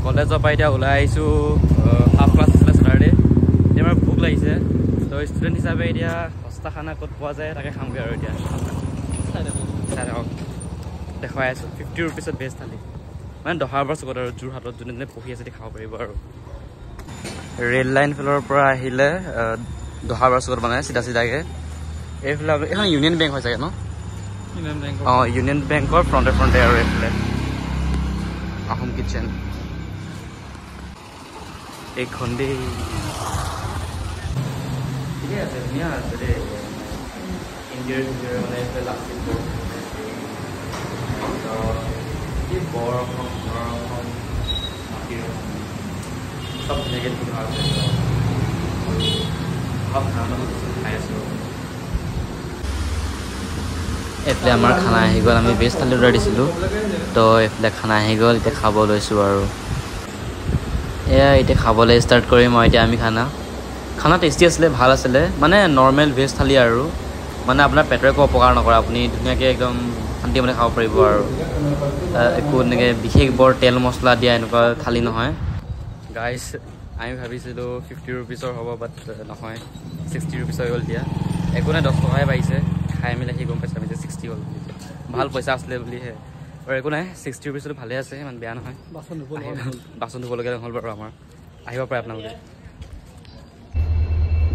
কলেজৰ পৰা এতিয়া ওলাই আহিছোঁ হাফ ক্লাছ আছিলে ছেটাৰডে এতিয়া আমাৰ ভোক লাগিছে তো ষ্টুডেণ্ট হিচাপে এতিয়া সস্তা খানা ক'ত পোৱা যায় তাকে খামগৈ আৰু এতিয়া চাই থাকক দেখুৱাই আছোঁ 50 ৰুপিছত ভেজ থালি মানে দহাৰবাৰ চুকত আৰু যোৰহাটত যোনে যোনে পঢ়ি আছে খাব পাৰিব আৰু ৰেল লাইন ফালৰ পৰা আহিলে দহাৰবাৰ চুকত মানে চিধাকৈ এইফালে এখন ইউনিয়ন বেংক হৈ চাগে ন অঁ ইউনিয়ন বেংকৰ ফ্ৰণ্টে আৰু এইফালে আহোম কিটচেন এইখন দেই ঠিকে আছে ধুনীয়া আছে দেই ইণ্ডিয়াৰ মানে এইফালে লাচিত বৰ অসম মাটিৰ চব ধুনীয়াকৈ ধুৱা আছে অলপ ঠাণ্ডা খাই আছোঁ এইফালে আমাৰ খানা আহি গ'ল আমি ভেজ থালি অৰ্ডাৰ দিছিলোঁ তো এইফালে খানা আহি গ'ল এতিয়া খাব লৈছোঁ আৰু এয়া এতিয়া খাবলৈ ষ্টাৰ্ট কৰিম আৰু এতিয়া আমি খানা টেষ্টি আছিলে ভাল আছিলে মানে নৰ্মেল ভেজ থালি আৰু মানে আপোনাৰ পেটৰ একো অপকাৰ নকৰে আপুনি ধুনীয়াকৈ একদম শান্তি মানে খাব পাৰিব আৰু একো এনেকৈ বিশেষ বৰ তেল মছলা দিয়া এনেকুৱা থালি নহয় গাইজ আমি ভাবিছিলোঁ 50 ৰুপিছৰ হ'ব বাট নহয় 60 ৰুপিছ হৈ গ'ল এতিয়া একো নাই 10 টকাহে পাইছে খাই মেলি আহি গম পাইছোঁ আমি যে 60 হ'ল বুলি ভাল পইচা আছিলে বুলিহে আৰু একো নাই 60 ৰুপিছটো ভালে আছে ইমান বেয়া নহয় বাচন ধুবলগীয়া নহ'ল বাৰু আমাৰ আহিব পাৰে আপোনালোকে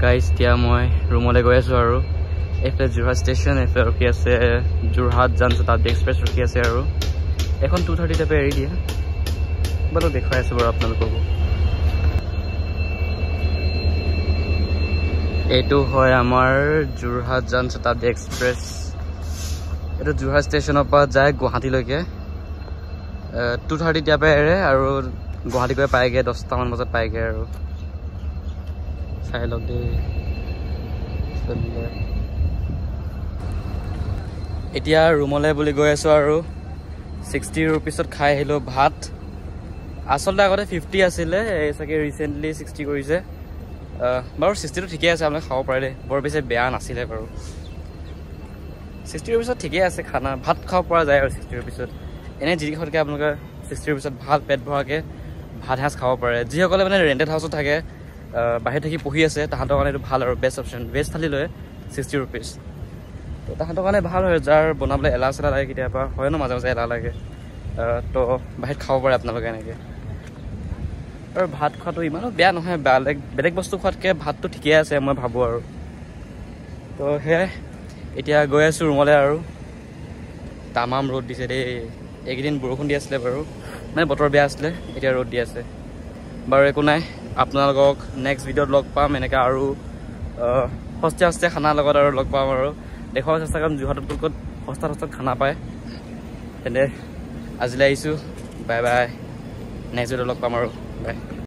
গাইজ এতিয়া মই ৰুমলৈ গৈ আছোঁ আৰু এইফালে যোৰহাট ষ্টেচন এইফালে ৰখি আছে যোৰহাট জনশতাব্দী এক্সপ্ৰেছ ৰখি আছে আৰু এখন 2:30 টাইপে এৰি দিয়ে বাৰু দেখুৱাই আছোঁ বাৰু আপোনালোকক এইটো হয় আমাৰ যোৰহাট জনশতাব্দী এক্সপ্ৰেছ এইটো যোৰহাট ষ্টেচনৰ পৰা যায় গুৱাহাটীলৈকে 2:30 টাইপে এৰে আৰু গুৱাহাটীকৈ পায়গৈ 10টামান বজাত পায়গৈ আৰু চাই লওক দেই এতিয়া ৰুমলৈ বুলি গৈ আছোঁ আৰু 60 ৰুপিছত খাই আহিলোঁ ভাত আচলতে আগতে 50 আছিলে এই চাগে ৰিচেণ্টলি 60 কৰিছে বাৰু 60টো ঠিকেই আছে আপোনালোকে খাব পাৰে দেই বৰ বেছি বেয়া নাছিলে বাৰু 60 ৰুপিছত ঠিকেই আছে খানা ভাত খাব পৰা যায় আৰু 60 ৰুপিছত এনেই যিকেইখনকৈ আপোনালোকে 60 ৰুপিছত ভাল পেট ভৰাকৈ ভাত সাঁজ খাব পাৰে যিসকলে মানে ৰেণ্টেড হাউচত থাকে বাহিৰত থাকি পঢ়ি আছে তাহাঁতৰ কাৰণে এইটো ভাল আৰু বেষ্ট অপশ্যন ভেজ থালি লয় 60 ৰুপিছ তো তাহাঁতৰ কাৰণে ভাল হয় যাৰ বনাবলৈ এলাহ চেলাহ লাগে কেতিয়াবা হয় ন মাজে মাজে এলাহ লাগে তো বাহিৰত খাব পাৰে আপোনালোকে এনেকৈ আৰু ভাত খোৱাটো ইমানো বেয়া নহয় বেলেগ বস্তু খোৱাতকৈ ভাতটো ঠিকেই আছে মই ভাবোঁ আৰু তো সেয়াই এতিয়া গৈ আছোঁ ৰুমলৈ আৰু তামাম ৰ'দ দিছে দেই এইকেইদিন বৰষুণ দি আছিলে বাৰু মানে বতৰ বেয়া আছিলে এতিয়া ৰ'দ দি আছে বাৰু একো নাই আপোনালোকক নেক্সট ভিডিঅ'ত লগ পাম এনেকৈ আৰু সস্তীয়া খানাৰ লগত আৰু লগ পাম আৰু দেখুৱাব চেষ্টা কৰিম যোৰহাটত ক'ত সস্তাত খানা পায় তেন্তে আজিলৈ আহিছোঁ বাই বাই নেক্সট ভিডিঅ'ত লগ পাম আৰু বাই